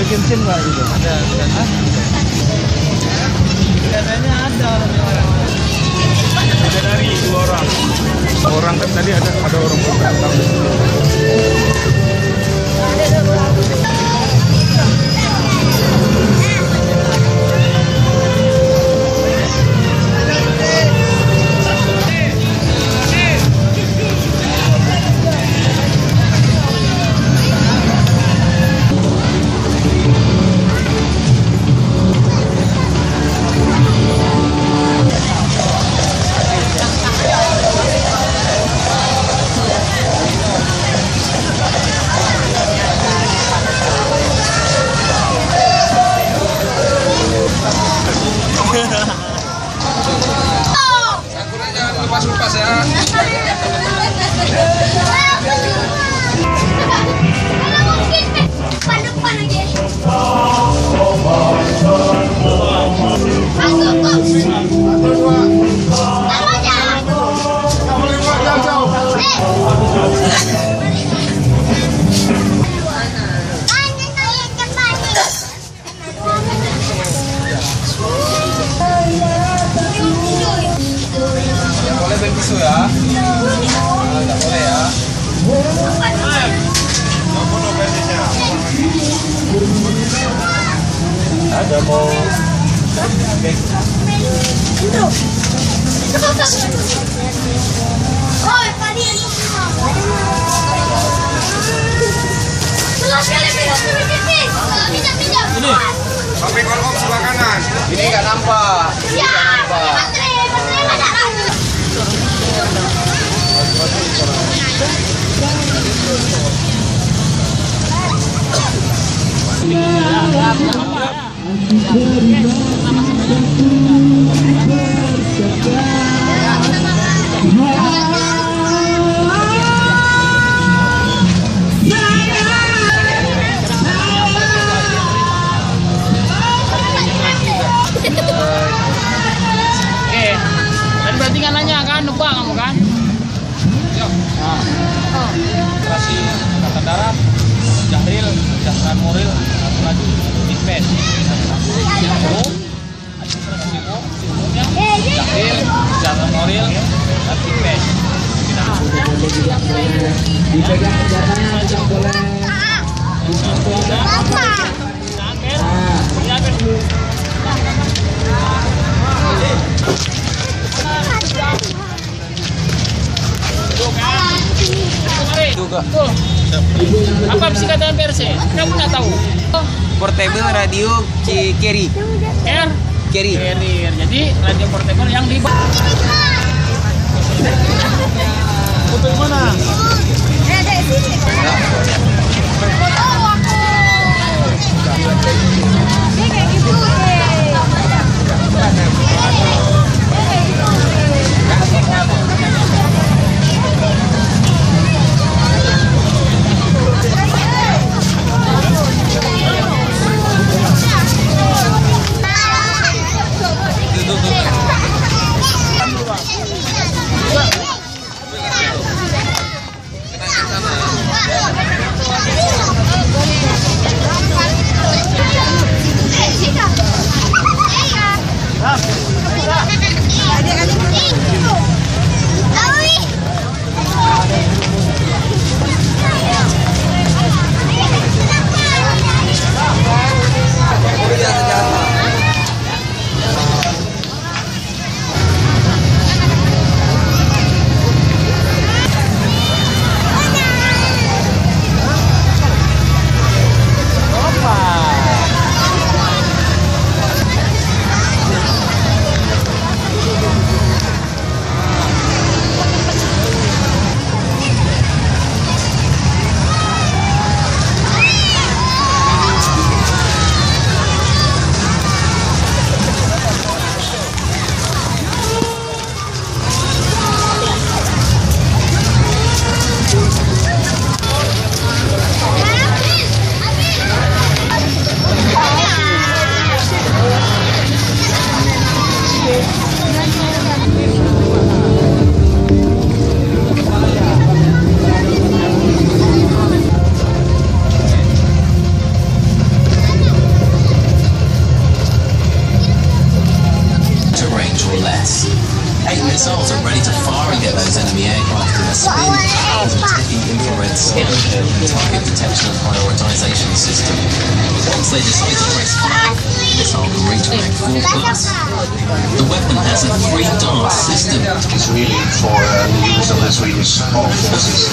bikin SIM nggak gitu? Ada. Katanya ada orang. Ada dari 2 orang. Orang kan tadi ada orang datang. Lepas ya. Depan aja. Boleh beli tisu ya? Nggak boleh ya? Ada mau Oh, tadi itu Ini. Sampai kolom sebelah kanan. Ini nggak nampak. Ya, baterai mana? Dan berarti kan nanya kan, numpang kamu kan? Nah, operasi angkatan darat, Jahril, Jahran Muril, satu lagi Dispes. Administrasi umumnya, Jahril, Jahran Muril, dan Dispes. Dipegang senjatanya tidak boleh. Juga. Apa singkatan PRC? Kamu nggak tahu? Portable radio Carrier. R Carrier. Carrier. Jadi radio portable yang di foto di mana? Ada di sini. Foto aku. Dia kayak gitu deh. personal prioritization system. Once they decide to press fire, the missile can reach Mach 4 plus. The weapon has a 3-dart system. It's really for the use of the Swedish armed forces.